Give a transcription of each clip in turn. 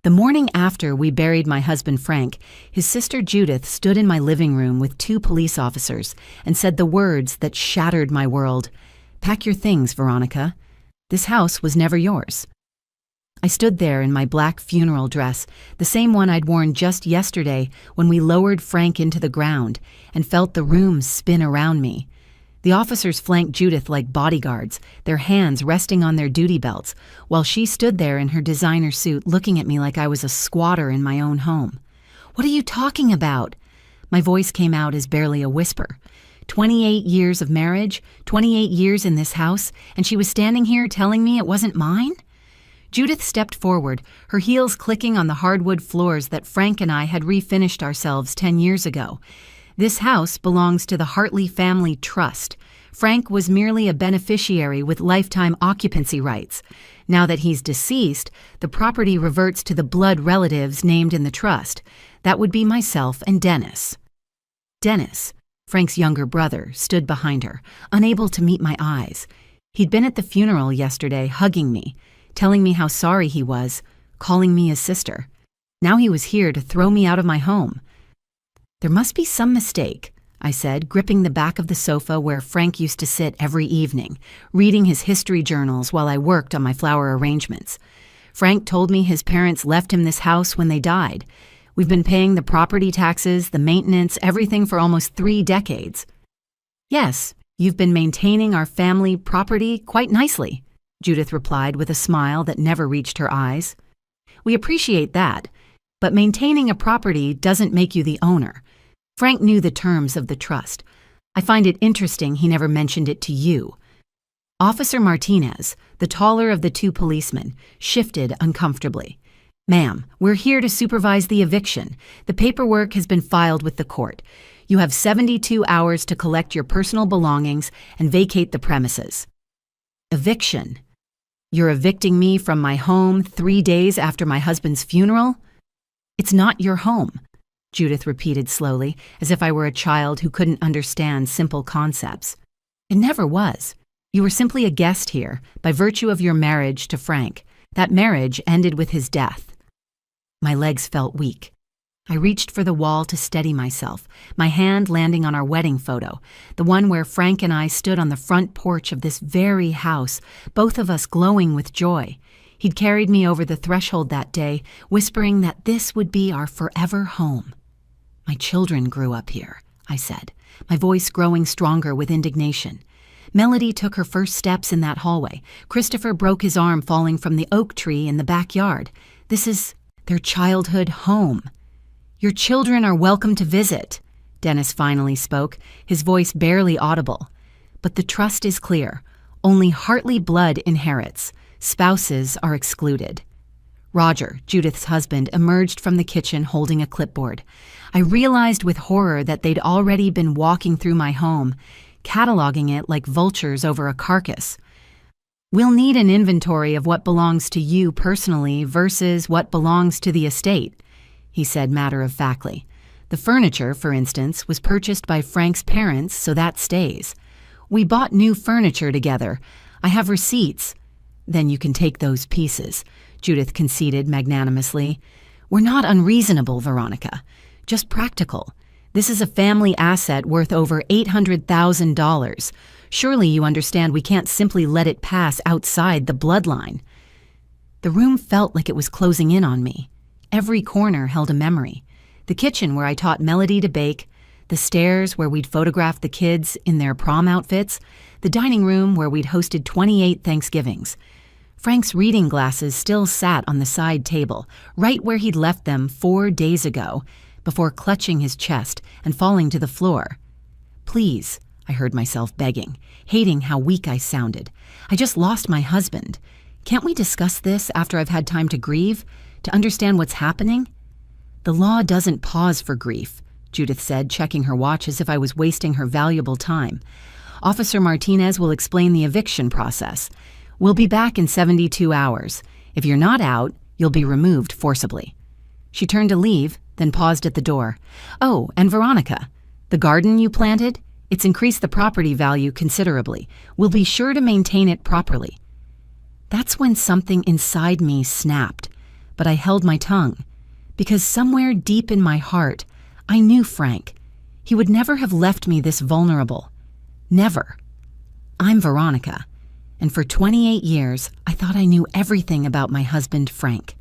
The morning after we buried my husband Frank, his sister Judith stood in my living room with two police officers and said the words that shattered my world. "Pack your things, Veronica. This house was never yours." I stood there in my black funeral dress, the same one I'd worn just yesterday when we lowered Frank into the ground, and felt the room spin around me. The officers flanked Judith like bodyguards, their hands resting on their duty belts, while she stood there in her designer suit looking at me like I was a squatter in my own home. "What are you talking about?" My voice came out as barely a whisper. 28 years of marriage, 28 years in this house, and she was standing here telling me it wasn't mine? Judith stepped forward, her heels clicking on the hardwood floors that Frank and I had refinished ourselves 10 years ago. This house belongs to the Hartley Family Trust. Frank was merely a beneficiary with lifetime occupancy rights. Now that he's deceased, the property reverts to the blood relatives named in the trust. That would be myself and Dennis. Dennis, Frank's younger brother, stood behind her, unable to meet my eyes. He'd been at the funeral yesterday, hugging me, telling me how sorry he was, calling me his sister. Now he was here to throw me out of my home. "There must be some mistake," I said, gripping the back of the sofa where Frank used to sit every evening, reading his history journals while I worked on my flower arrangements. "Frank told me his parents left him this house when they died. We've been paying the property taxes, the maintenance, everything for almost 3 decades. Yes, you've been maintaining our family property quite nicely," Judith replied with a smile that never reached her eyes. "We appreciate that, but maintaining a property doesn't make you the owner. Frank knew the terms of the trust. I find it interesting he never mentioned it to you." Officer Martinez, the taller of the two policemen, shifted uncomfortably. "Ma'am, we're here to supervise the eviction. The paperwork has been filed with the court. You have 72 hours to collect your personal belongings and vacate the premises." "Eviction? You're evicting me from my home 3 days after my husband's funeral?" "It's not your home," Judith repeated slowly, as if I were a child who couldn't understand simple concepts. "It never was. You were simply a guest here by virtue of your marriage to Frank. That marriage ended with his death." My legs felt weak. I reached for the wall to steady myself, my hand landing on our wedding photo, the one where Frank and I stood on the front porch of this very house, both of us glowing with joy. He'd carried me over the threshold that day, whispering that this would be our forever home. "My children grew up here," I said, my voice growing stronger with indignation. "Melody took her first steps in that hallway. Christopher broke his arm falling from the oak tree in the backyard. This is their childhood home. Your children are welcome to visit," Dennis finally spoke, his voice barely audible. "But the trust is clear. Only Hartley blood inherits. Spouses are excluded." Roger, Judith's husband, emerged from the kitchen holding a clipboard. I realized with horror that they'd already been walking through my home, cataloging it like vultures over a carcass. "We'll need an inventory of what belongs to you personally versus what belongs to the estate," he said matter-of-factly. "The furniture, for instance, was purchased by Frank's parents, so that stays. We bought new furniture together. I have receipts." "Then you can take those pieces," Judith conceded magnanimously. "We're not unreasonable, Veronica. Just practical. This is a family asset worth over $800,000. Surely you understand we can't simply let it pass outside the bloodline." The room felt like it was closing in on me. Every corner held a memory. The kitchen where I taught Melody to bake, the stairs where we'd photographed the kids in their prom outfits, the dining room where we'd hosted 28 Thanksgivings. Frank's reading glasses still sat on the side table, right where he'd left them 4 days ago, before clutching his chest and falling to the floor. "Please," I heard myself begging, hating how weak I sounded. "I just lost my husband. Can't we discuss this after I've had time to grieve, to understand what's happening?" "The law doesn't pause for grief," Judith said, checking her watch as if I was wasting her valuable time. "Officer Martinez will explain the eviction process. We'll be back in 72 hours. If you're not out, you'll be removed forcibly." She turned to leave, then paused at the door. "Oh, and Veronica, the garden you planted? It's increased the property value considerably. We'll be sure to maintain it properly." That's when something inside me snapped. but I held my tongue. Because somewhere deep in my heart, I knew Frank. He would never have left me this vulnerable. Never. I'm Veronica, and for 28 years, I thought I knew everything about my husband, Frank.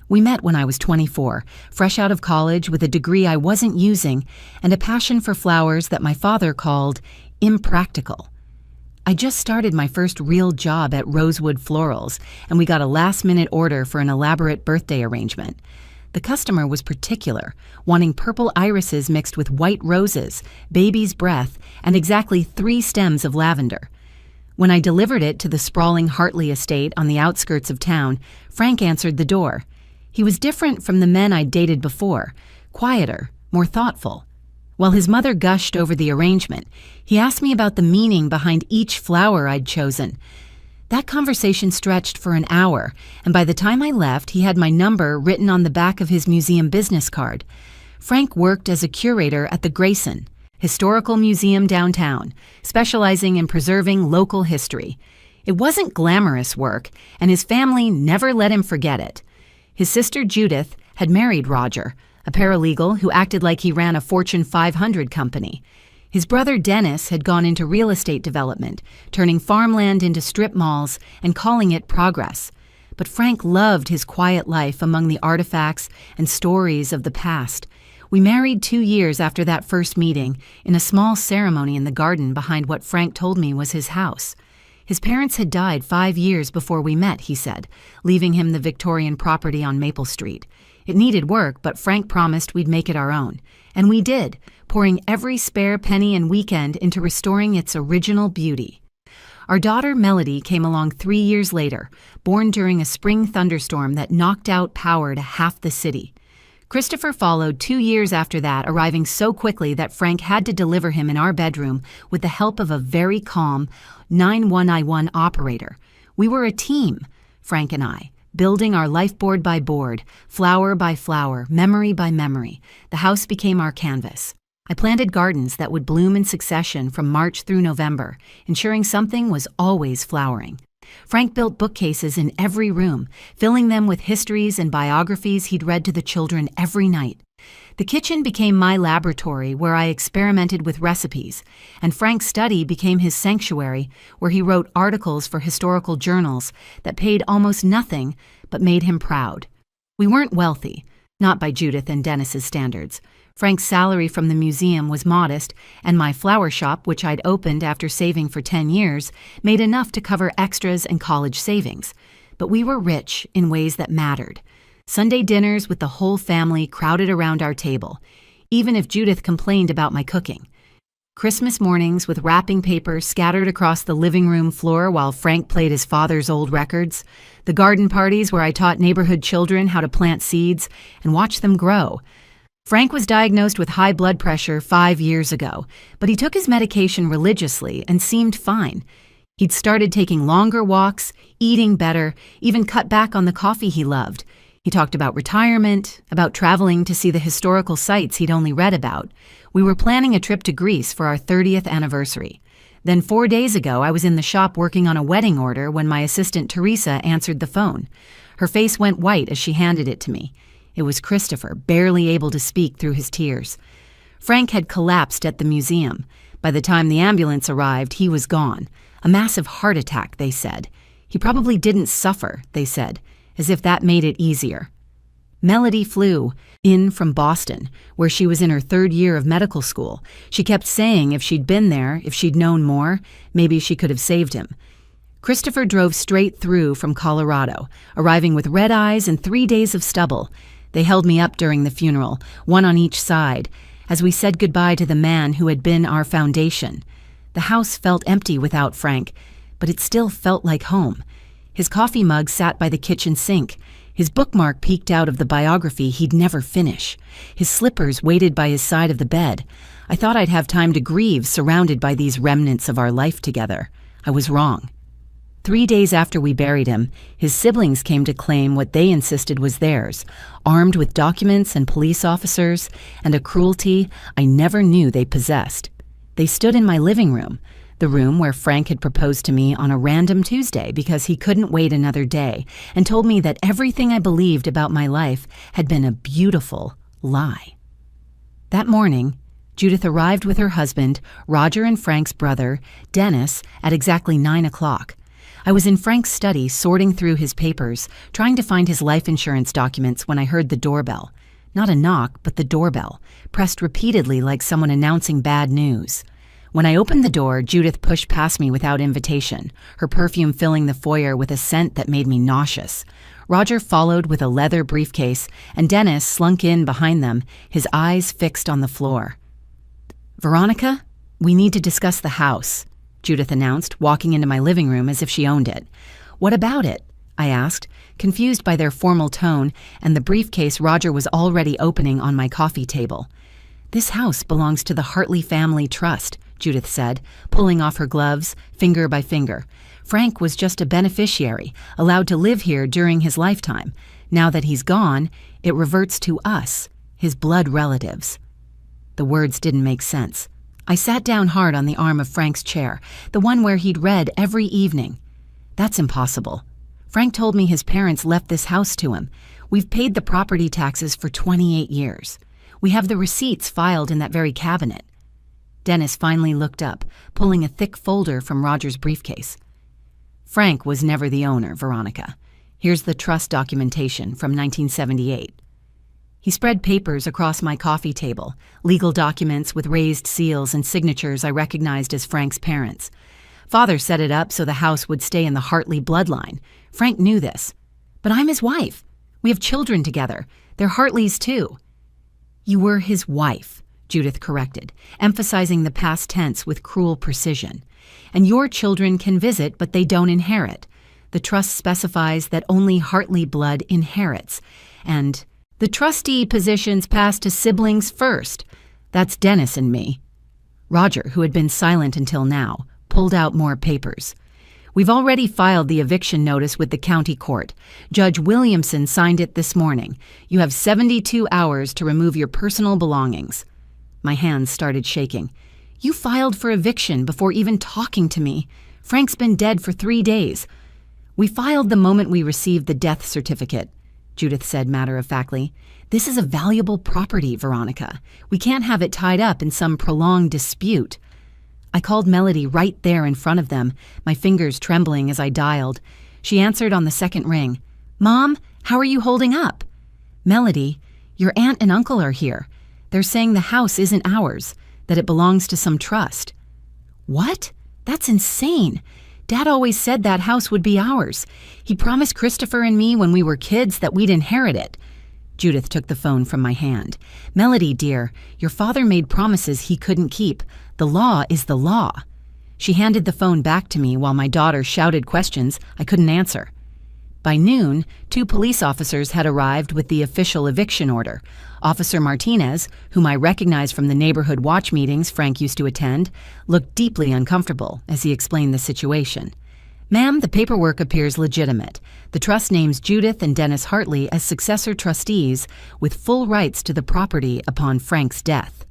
We met when I was 24, fresh out of college with a degree I wasn't using and a passion for flowers that my father called impractical. I just started my first real job at Rosewood Florals, and we got a last-minute order for an elaborate birthday arrangement. The customer was particular, wanting purple irises mixed with white roses, baby's breath, and exactly 3 stems of lavender. When I delivered it to the sprawling Hartley estate on the outskirts of town, Frank answered the door. He was different from the men I'd dated before, quieter, more thoughtful. While his mother gushed over the arrangement, he asked me about the meaning behind each flower I'd chosen. That conversation stretched for an hour, and by the time I left, he had my number written on the back of his museum business card. Frank worked as a curator at the Grayson Historical Museum downtown, specializing in preserving local history. It wasn't glamorous work, and his family never let him forget it. His sister Judith had married Roger, a paralegal who acted like he ran a Fortune 500 company. His brother Dennis had gone into real estate development, turning farmland into strip malls and calling it progress. But Frank loved his quiet life among the artifacts and stories of the past. We married 2 years after that first meeting, in a small ceremony in the garden behind what Frank told me was his house. His parents had died 5 years before we met, he said, leaving him the Victorian property on Maple Street. It needed work, but Frank promised we'd make it our own. And we did, pouring every spare penny and weekend into restoring its original beauty. Our daughter Melody came along 3 years later, born during a spring thunderstorm that knocked out power to half the city. Christopher followed 2 years after that, arriving so quickly that Frank had to deliver him in our bedroom with the help of a very calm 911 operator. We were a team, Frank and I, building our life board by board, flower by flower, memory by memory. The house became our canvas. I planted gardens that would bloom in succession from March through November, ensuring something was always flowering. Frank built bookcases in every room, filling them with histories and biographies he'd read to the children every night. The kitchen became my laboratory where I experimented with recipes, and Frank's study became his sanctuary where he wrote articles for historical journals that paid almost nothing but made him proud. We weren't wealthy, not by Judith and Dennis's standards. Frank's salary from the museum was modest, and my flower shop, which I'd opened after saving for 10 years, made enough to cover extras and college savings. But we were rich in ways that mattered. Sunday dinners with the whole family crowded around our table, even if Judith complained about my cooking. Christmas mornings with wrapping paper scattered across the living room floor while Frank played his father's old records. The garden parties where I taught neighborhood children how to plant seeds and watch them grow. Frank was diagnosed with high blood pressure 5 years ago, but he took his medication religiously and seemed fine. He'd started taking longer walks, eating better, even cut back on the coffee he loved. He talked about retirement, about traveling to see the historical sites he'd only read about. We were planning a trip to Greece for our 30th anniversary. Then 4 days ago, I was in the shop working on a wedding order when my assistant Teresa answered the phone. Her face went white as she handed it to me. It was Christopher, barely able to speak through his tears. Frank had collapsed at the museum. By the time the ambulance arrived, he was gone. A massive heart attack, they said. He probably didn't suffer, they said, as if that made it easier. Melody flew in from Boston, where she was in her 3rd year of medical school. She kept saying if she'd been there, if she'd known more, maybe she could have saved him. Christopher drove straight through from Colorado, arriving with red eyes and 3 days of stubble. They held me up during the funeral, one on each side, as we said goodbye to the man who had been our foundation. The house felt empty without Frank, but it still felt like home. His coffee mug sat by the kitchen sink. His bookmark peeked out of the biography he'd never finish. His slippers waited by his side of the bed. I thought I'd have time to grieve surrounded by these remnants of our life together. I was wrong. 3 days after we buried him, his siblings came to claim what they insisted was theirs, armed with documents and police officers, and a cruelty I never knew they possessed. They stood in my living room. The the room where Frank had proposed to me on a random Tuesday because he couldn't wait another day, and told me that everything I believed about my life had been a beautiful lie. That morning, Judith arrived with her husband, Roger, and Frank's brother, Dennis, at exactly 9 o'clock. I was in Frank's study sorting through his papers, trying to find his life insurance documents when I heard the doorbell. Not a knock, but the doorbell, pressed repeatedly like someone announcing bad news. When I opened the door, Judith pushed past me without invitation, her perfume filling the foyer with a scent that made me nauseous. Roger followed with a leather briefcase, and Dennis slunk in behind them, his eyes fixed on the floor. "Veronica, we need to discuss the house," Judith announced, walking into my living room as if she owned it. "What about it?" I asked, confused by their formal tone and the briefcase Roger was already opening on my coffee table. "This house belongs to the Hartley Family Trust," Judith said, pulling off her gloves, finger by finger. "Frank was just a beneficiary, allowed to live here during his lifetime. Now that he's gone, it reverts to us, his blood relatives." The words didn't make sense. I sat down hard on the arm of Frank's chair, the one where he'd read every evening. "That's impossible. Frank told me his parents left this house to him. We've paid the property taxes for 28 years. We have the receipts filed in that very cabinet." Dennis finally looked up, pulling a thick folder from Roger's briefcase. "Frank was never the owner, Veronica. Here's the trust documentation from 1978. He spread papers across my coffee table, legal documents with raised seals and signatures I recognized as Frank's parents. Father set it up so the house would stay in the Hartley bloodline. Frank knew this. "But I'm his wife. We have children together. They're Hartleys too." "You were his wife," Judith corrected, emphasizing the past tense with cruel precision. "And your children can visit, but they don't inherit. The trust specifies that only Hartley blood inherits. And the trustee positions pass to siblings first. That's Dennis and me." Roger, who had been silent until now, pulled out more papers. "We've already filed the eviction notice with the county court. Judge Williamson signed it this morning. You have 72 hours to remove your personal belongings." My hands started shaking. "You filed for eviction before even talking to me. Frank's been dead for 3 days." "We filed the moment we received the death certificate," Judith said matter-of-factly. "This is a valuable property, Veronica. We can't have it tied up in some prolonged dispute." I called Melody right there in front of them, my fingers trembling as I dialed. She answered on the second ring. "Mom, how are you holding up?" "Melody, your aunt and uncle are here. They're saying the house isn't ours, that it belongs to some trust." "What? That's insane. Dad always said that house would be ours. He promised Christopher and me when we were kids that we'd inherit it." Judith took the phone from my hand. "Melody, dear, your father made promises he couldn't keep. The law is the law." She handed the phone back to me while my daughter shouted questions I couldn't answer. By noon, 2 police officers had arrived with the official eviction order. Officer Martinez, whom I recognized from the neighborhood watch meetings Frank used to attend, looked deeply uncomfortable as he explained the situation. "Ma'am, the paperwork appears legitimate. The trust names Judith and Dennis Hartley as successor trustees with full rights to the property upon Frank's death."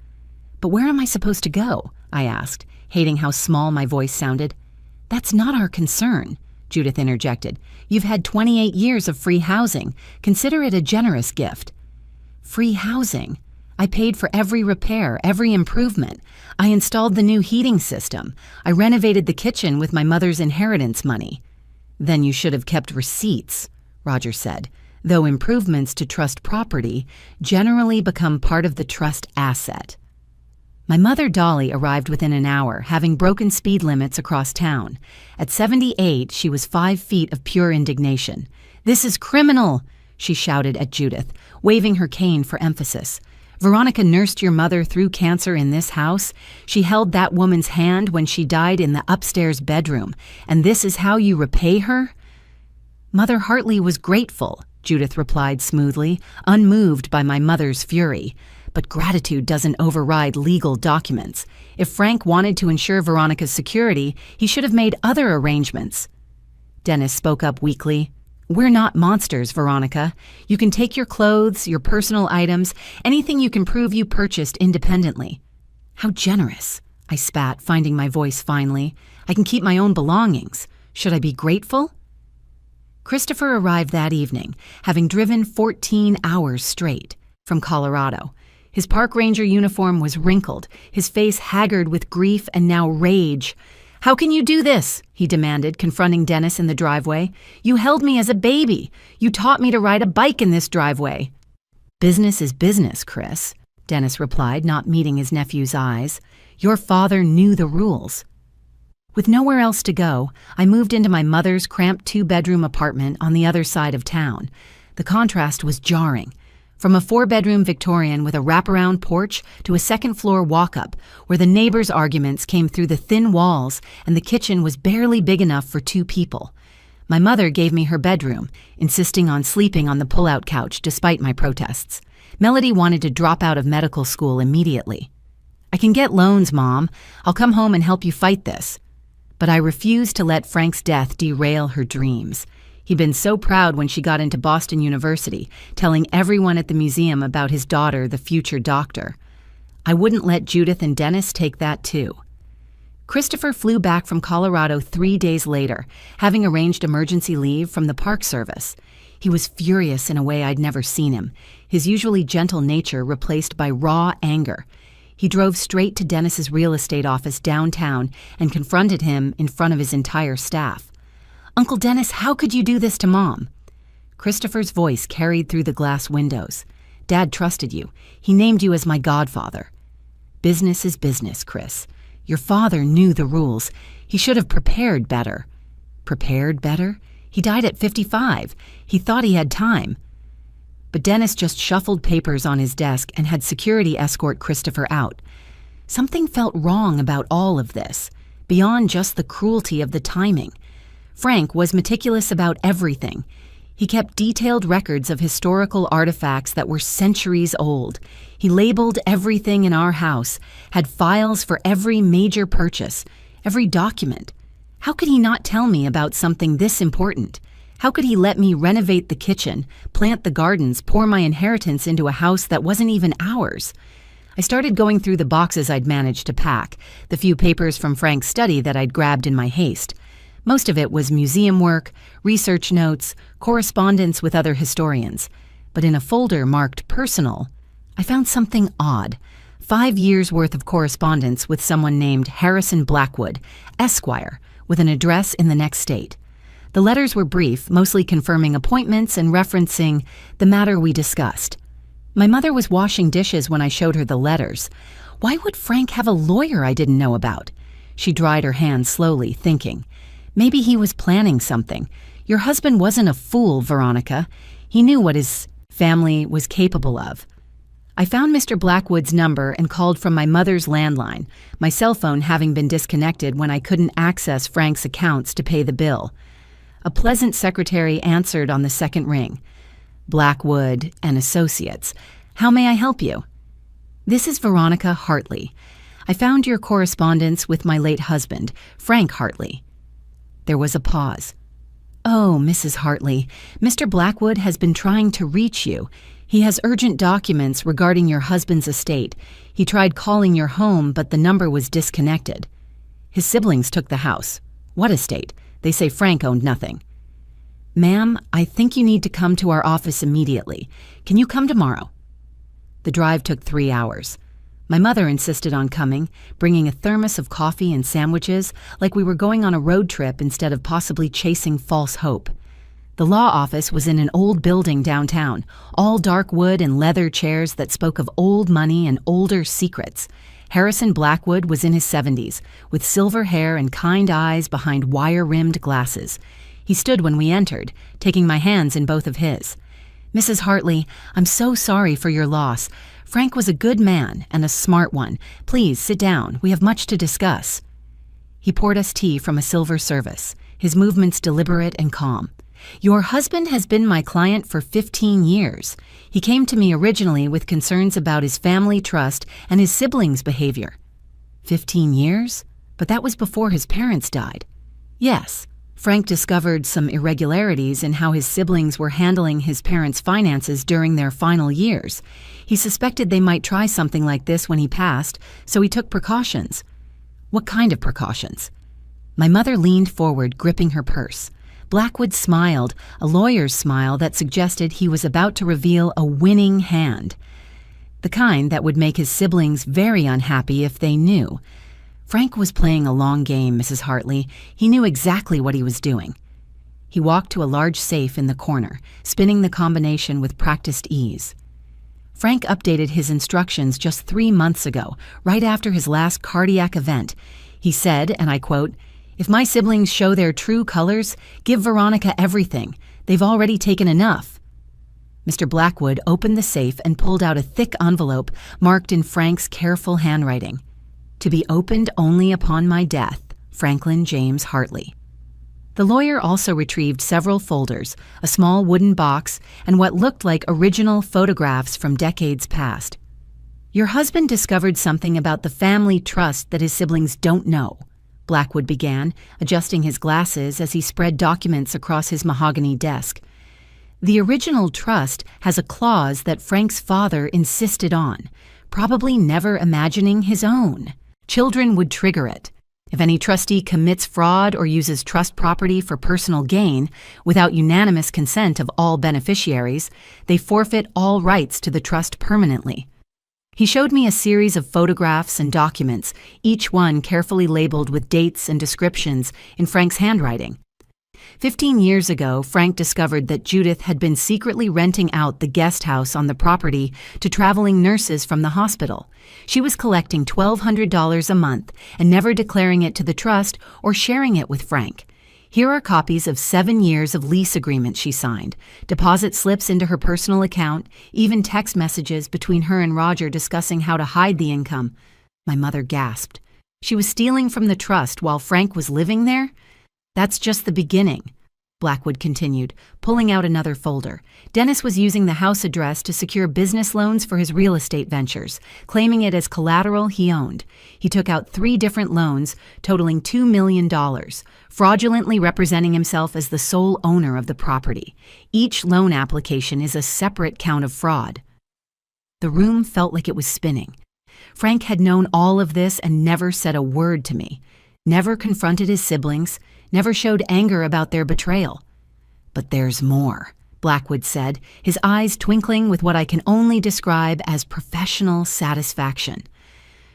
"But where am I supposed to go?" I asked, hating how small my voice sounded. "That's not our concern," Judith interjected. "You've had 28 years of free housing. Consider it a generous gift." "Free housing? I paid for every repair, every improvement. I installed the new heating system. I renovated the kitchen with my mother's inheritance money." "Then you should have kept receipts," Roger said, "though improvements to trust property generally become part of the trust asset." My mother, Dolly, arrived within an hour, having broken speed limits across town. At 78, she was 5 feet of pure indignation. "This is criminal," she shouted at Judith, waving her cane for emphasis. "Veronica nursed your mother through cancer in this house. She held that woman's hand when she died in the upstairs bedroom, and this is how you repay her?" "Mother Hartley was grateful," Judith replied smoothly, unmoved by my mother's fury. "But gratitude doesn't override legal documents. If Frank wanted to ensure Veronica's security, he should have made other arrangements." Dennis spoke up weakly. "We're not monsters, Veronica. You can take your clothes, your personal items, anything you can prove you purchased independently." "How generous," I spat, finding my voice finally. I can keep my own belongings. Should I be grateful? Christopher arrived that evening, having driven 14 hours straight from Colorado. His park ranger uniform was wrinkled, his face haggard with grief and now rage. "How can you do this?" he demanded, confronting Dennis in the driveway. "You held me as a baby. You taught me to ride a bike in this driveway." "Business is business, Chris," Dennis replied, not meeting his nephew's eyes. "Your father knew the rules." With nowhere else to go, I moved into my mother's cramped 2-bedroom apartment on the other side of town. The contrast was jarring. From a 4-bedroom Victorian with a wraparound porch to a second-floor walk-up where the neighbors' arguments came through the thin walls and the kitchen was barely big enough for 2 people. My mother gave me her bedroom, insisting on sleeping on the pull-out couch despite my protests. Melody wanted to drop out of medical school immediately. "I can get loans, Mom. I'll come home and help you fight this." But I refused to let Frank's death derail her dreams. He'd been so proud when she got into Boston University, telling everyone at the museum about his daughter, the future doctor. I wouldn't let Judith and Dennis take that too. Christopher flew back from Colorado 3 days later, having arranged emergency leave from the Park Service. He was furious in a way I'd never seen him, his usually gentle nature replaced by raw anger. He drove straight to Dennis's real estate office downtown and confronted him in front of his entire staff. "Uncle Dennis, how could you do this to Mom?" Christopher's voice carried through the glass windows. "Dad trusted you. He named you as my godfather." "Business is business, Chris. Your father knew the rules. He should have prepared better." "Prepared better? He died at 55. He thought he had time." But Dennis just shuffled papers on his desk and had security escort Christopher out. Something felt wrong about all of this, beyond just the cruelty of the timing. Frank was meticulous about everything. He kept detailed records of historical artifacts that were centuries old. He labeled everything in our house, had files for every major purchase, every document. How could he not tell me about something this important? How could he let me renovate the kitchen, plant the gardens, pour my inheritance into a house that wasn't even ours? I started going through the boxes I'd managed to pack, the few papers from Frank's study that I'd grabbed in my haste. Most of it was museum work, research notes, correspondence with other historians. But in a folder marked personal, I found something odd. 5 years' worth of correspondence with someone named Harrison Blackwood, Esquire, with an address in the next state. The letters were brief, mostly confirming appointments and referencing the matter we discussed. My mother was washing dishes when I showed her the letters. Why would Frank have a lawyer I didn't know about? She dried her hands slowly, thinking. Maybe he was planning something. Your husband wasn't a fool, Veronica. He knew what his family was capable of. I found Mr. Blackwood's number and called from my mother's landline, my cell phone having been disconnected when I couldn't access Frank's accounts to pay the bill. A pleasant secretary answered on the second ring. "Blackwood and Associates. How may I help you?" "This is Veronica Hartley. I found your correspondence with my late husband, Frank Hartley." There was a pause. "Oh, Mrs. Hartley, Mr. Blackwood has been trying to reach you. He has urgent documents regarding your husband's estate. He tried calling your home, but the number was disconnected. His siblings took the house." "What estate? They say Frank owned nothing." "Ma'am, I think you need to come to our office immediately. Can you come tomorrow?" The drive took 3 hours. My mother insisted on coming, bringing a thermos of coffee and sandwiches like we were going on a road trip instead of possibly chasing false hope. The law office was in an old building downtown, all dark wood and leather chairs that spoke of old money and older secrets. Harrison Blackwood was in his 70s, with silver hair and kind eyes behind wire-rimmed glasses. He stood when we entered, taking my hands in both of his. "Mrs. Hartley, I'm so sorry for your loss. Frank was a good man and a smart one. Please sit down. We have much to discuss." He poured us tea from a silver service, his movements deliberate and calm. "Your husband has been my client for 15 years. He came to me originally with concerns about his family trust and his siblings' behavior." 15 years? But that was before his parents died. "Yes. Frank discovered some irregularities in how his siblings were handling his parents' finances during their final years. He suspected they might try something like this when he passed, so he took precautions." What kind of precautions? My mother leaned forward, gripping her purse. Blackwood smiled, a lawyer's smile that suggested he was about to reveal a winning hand. The kind that would make his siblings very unhappy if they knew. Frank was playing a long game, Mrs. Hartley. He knew exactly what he was doing. He walked to a large safe in the corner, spinning the combination with practiced ease. Frank updated his instructions just 3 months ago, right after his last cardiac event. He said, and I quote, "If my siblings show their true colors, give Veronica everything. They've already taken enough." Mr. Blackwood opened the safe and pulled out a thick envelope marked in Frank's careful handwriting. "To be opened only upon my death, Franklin James Hartley." The lawyer also retrieved several folders, a small wooden box, and what looked like original photographs from decades past. "Your husband discovered something about the family trust that his siblings don't know," Blackwood began, adjusting his glasses as he spread documents across his mahogany desk. "The original trust has a clause that Frank's father insisted on, probably never imagining his own. Children would trigger it. If any trustee commits fraud or uses trust property for personal gain, without unanimous consent of all beneficiaries, they forfeit all rights to the trust permanently." He showed me a series of photographs and documents, each one carefully labeled with dates and descriptions in Frank's handwriting. 15 years ago, Frank discovered that Judith had been secretly renting out the guest house on the property to traveling nurses from the hospital. She was collecting $1,200 a month and never declaring it to the trust or sharing it with Frank. Here are copies of 7 years of lease agreements she signed, deposit slips into her personal account, even text messages between her and Roger discussing how to hide the income. My mother gasped. She was stealing from the trust while Frank was living there? "That's just the beginning," Blackwood continued, pulling out another folder. "Dennis was using the house address to secure business loans for his real estate ventures, claiming it as collateral he owned. He took out 3 different loans, totaling $2 million, fraudulently representing himself as the sole owner of the property. Each loan application is a separate count of fraud." The room felt like it was spinning. Frank had known all of this and never said a word to me, never confronted his siblings, never showed anger about their betrayal. "But there's more," Blackwood said, his eyes twinkling with what I can only describe as professional satisfaction.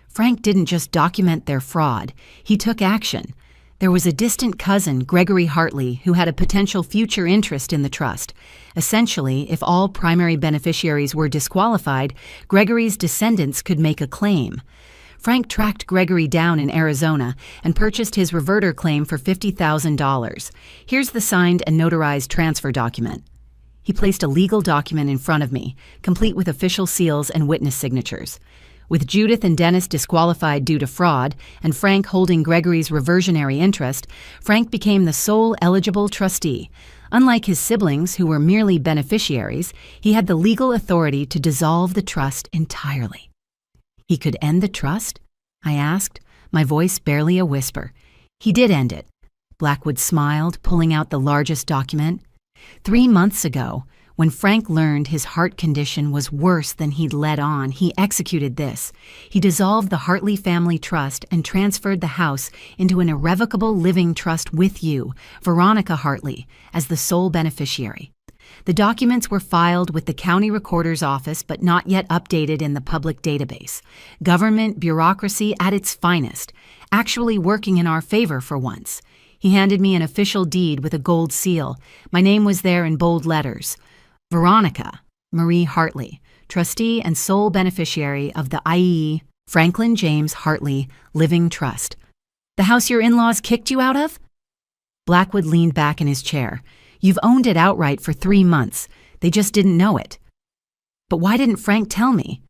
Frank didn't just document their fraud, he took action. There was a distant cousin, Gregory Hartley, who had a potential future interest in the trust. Essentially, if all primary beneficiaries were disqualified, Gregory's descendants could make a claim. Frank tracked Gregory down in Arizona and purchased his reverter claim for $50,000. Here's the signed and notarized transfer document. He placed a legal document in front of me, complete with official seals and witness signatures. With Judith and Dennis disqualified due to fraud, and Frank holding Gregory's reversionary interest, Frank became the sole eligible trustee. Unlike his siblings, who were merely beneficiaries, he had the legal authority to dissolve the trust entirely. "He could end the trust?" I asked, my voice barely a whisper. "He did end it." Blackwood smiled, pulling out the largest document. 3 months ago, when Frank learned his heart condition was worse than he'd let on, he executed this. He dissolved the Hartley family trust and transferred the house into an irrevocable living trust with you, Veronica Hartley, as the sole beneficiary. The documents were filed with the county recorder's office but not yet updated in the public database. Government bureaucracy at its finest, actually working in our favor for once. He handed me an official deed with a gold seal. My name was there in bold letters. Veronica Marie Hartley, trustee and sole beneficiary of the IE Franklin James Hartley Living Trust. "The house your in-laws kicked you out of?" Blackwood leaned back in his chair. "You've owned it outright for 3 months. They just didn't know it." "But why didn't Frank tell me?"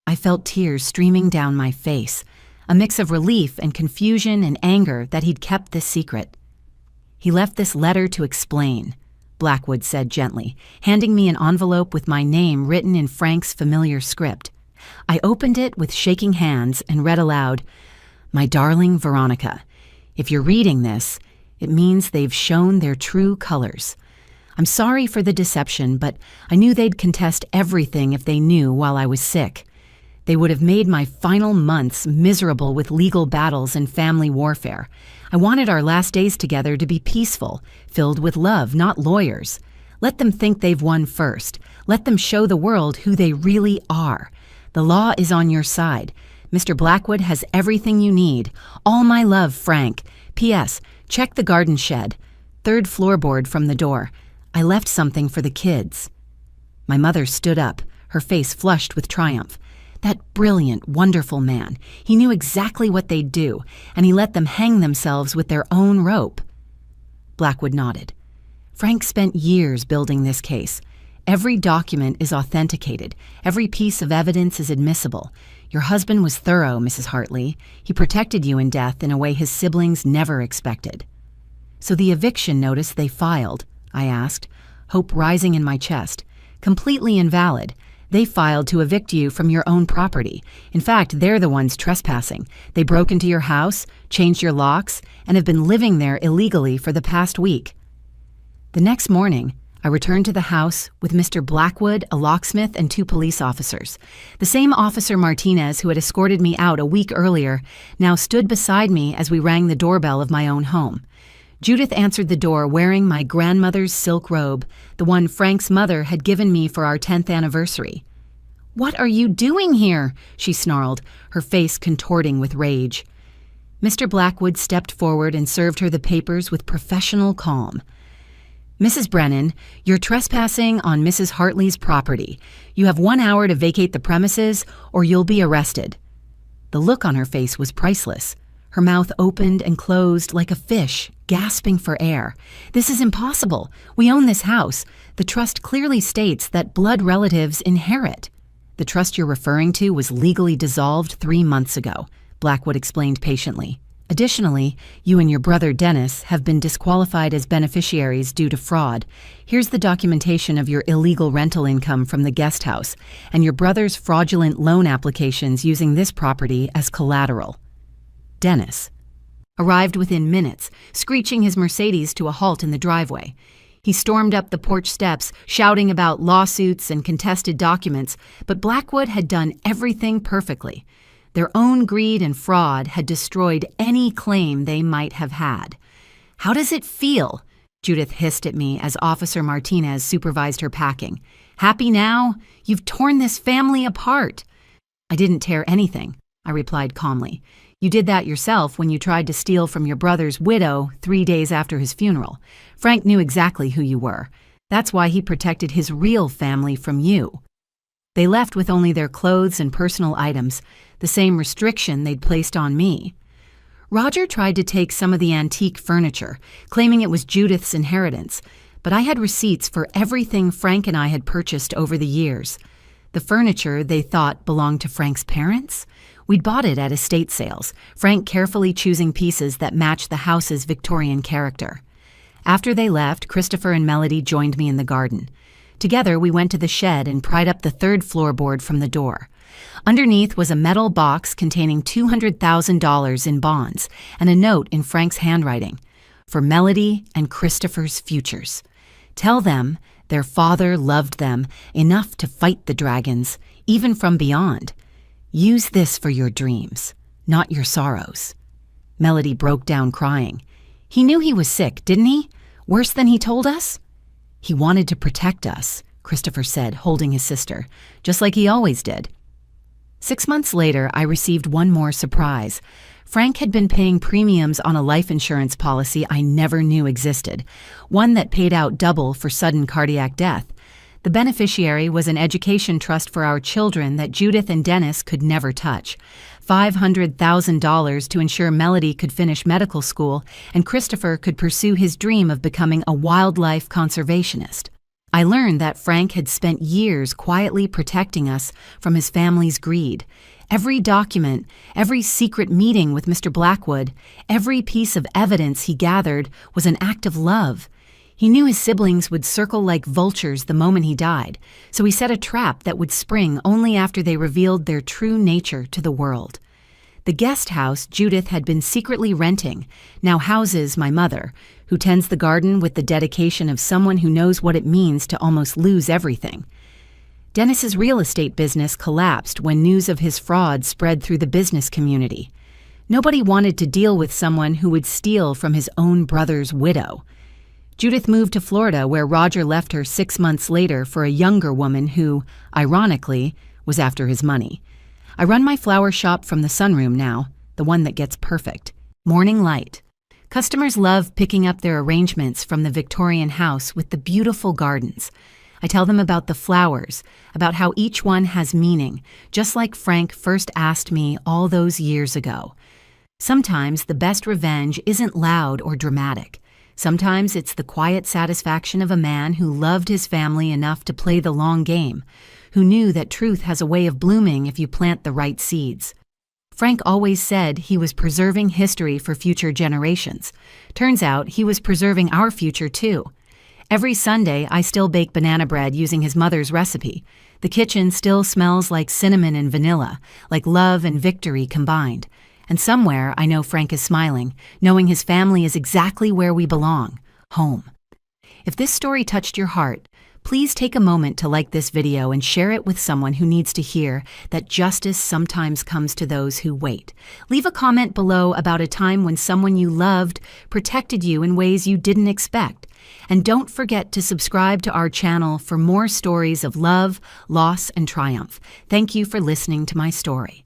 I felt tears streaming down my face, a mix of relief and confusion and anger that he'd kept this secret. "He left this letter to explain," Blackwood said gently, handing me an envelope with my name written in Frank's familiar script. I opened it with shaking hands and read aloud, "My darling Veronica, if you're reading this, it means they've shown their true colors. I'm sorry for the deception, but I knew they'd contest everything if they knew while I was sick. They would have made my final months miserable with legal battles and family warfare. I wanted our last days together to be peaceful, filled with love, not lawyers. Let them think they've won first. Let them show the world who they really are. The law is on your side. Mr. Blackwood has everything you need. All my love, Frank. P.S. Check the garden shed. 3rd floorboard from the door. I left something for the kids. My mother stood up, her face flushed with triumph. That brilliant, wonderful man. He knew exactly what they'd do, and he let them hang themselves with their own rope. Blackwood nodded. Frank spent years building this case. Every document is authenticated. Every piece of evidence is admissible. Your husband was thorough, Mrs. Hartley. He protected you in death in a way his siblings never expected. So the eviction notice they filed, I asked, hope rising in my chest. Completely invalid. They filed to evict you from your own property. In fact, they're the ones trespassing. They broke into your house, changed your locks, and have been living there illegally for the past week. The next morning, I returned to the house with Mr. Blackwood, a locksmith, and 2 police officers. The same Officer Martinez who had escorted me out a week earlier now stood beside me as we rang the doorbell of my own home. Judith answered the door wearing my grandmother's silk robe, the one Frank's mother had given me for our 10th anniversary. "What are you doing here?" she snarled, her face contorting with rage. Mr. Blackwood stepped forward and served her the papers with professional calm. "Mrs. Brennan, you're trespassing on Mrs. Hartley's property. You have 1 hour to vacate the premises or you'll be arrested." The look on her face was priceless. Her mouth opened and closed like a fish, gasping for air. "This is impossible. We own this house. The trust clearly states that blood relatives inherit." "The trust you're referring to was legally dissolved 3 months ago," Blackwood explained patiently. "Additionally, you and your brother Dennis have been disqualified as beneficiaries due to fraud. Here's the documentation of your illegal rental income from the guest house and your brother's fraudulent loan applications using this property as collateral." Dennis arrived within minutes, screeching his Mercedes to a halt in the driveway. He stormed up the porch steps, shouting about lawsuits and contested documents, but Blackwood had done everything perfectly. Their own greed and fraud had destroyed any claim they might have had. "How does it feel?" Judith hissed at me as Officer Martinez supervised her packing. "Happy now? You've torn this family apart." "I didn't tear anything," I replied calmly. "You did that yourself when you tried to steal from your brother's widow 3 days after his funeral. Frank knew exactly who you were. That's why he protected his real family from you." They left with only their clothes and personal items, the same restriction they'd placed on me. Roger tried to take some of the antique furniture, claiming it was Judith's inheritance, but I had receipts for everything Frank and I had purchased over the years. The furniture they thought belonged to Frank's parents? We'd bought it at estate sales, Frank carefully choosing pieces that matched the house's Victorian character. After they left, Christopher and Melody joined me in the garden. Together, we went to the shed and pried up the 3rd floorboard from the door. Underneath was a metal box containing $200,000 in bonds and a note in Frank's handwriting, "For Melody and Christopher's futures. Tell them their father loved them enough to fight the dragons, even from beyond. Use this for your dreams, not your sorrows." Melody broke down crying. "He knew he was sick, didn't he? Worse than he told us?" "He wanted to protect us," Christopher said, holding his sister, "just like he always did." 6 months later, I received one more surprise. Frank had been paying premiums on a life insurance policy I never knew existed, one that paid out double for sudden cardiac death. The beneficiary was an education trust for our children that Judith and Dennis could never touch. $500,000 to ensure Melody could finish medical school and Christopher could pursue his dream of becoming a wildlife conservationist. I learned that Frank had spent years quietly protecting us from his family's greed. Every document, every secret meeting with Mr. Blackwood, every piece of evidence he gathered was an act of love. He knew his siblings would circle like vultures the moment he died, so he set a trap that would spring only after they revealed their true nature to the world. The guest house Judith had been secretly renting now houses my mother, who tends the garden with the dedication of someone who knows what it means to almost lose everything. Dennis's real estate business collapsed when news of his fraud spread through the business community. Nobody wanted to deal with someone who would steal from his own brother's widow. Judith moved to Florida, where Roger left her 6 months later for a younger woman who, ironically, was after his money. I run my flower shop from the sunroom now, the one that gets perfect. Morning light. Customers love picking up their arrangements from the Victorian house with the beautiful gardens. I tell them about the flowers, about how each one has meaning, just like Frank first asked me all those years ago. Sometimes the best revenge isn't loud or dramatic. Sometimes it's the quiet satisfaction of a man who loved his family enough to play the long game, who knew that truth has a way of blooming if you plant the right seeds. Frank always said he was preserving history for future generations. Turns out he was preserving our future too. Every Sunday, I still bake banana bread using his mother's recipe. The kitchen still smells like cinnamon and vanilla, like love and victory combined. And somewhere, I know Frank is smiling, knowing his family is exactly where we belong, home. If this story touched your heart, please take a moment to like this video and share it with someone who needs to hear that justice sometimes comes to those who wait. Leave a comment below about a time when someone you loved protected you in ways you didn't expect. And don't forget to subscribe to our channel for more stories of love, loss, and triumph. Thank you for listening to my story.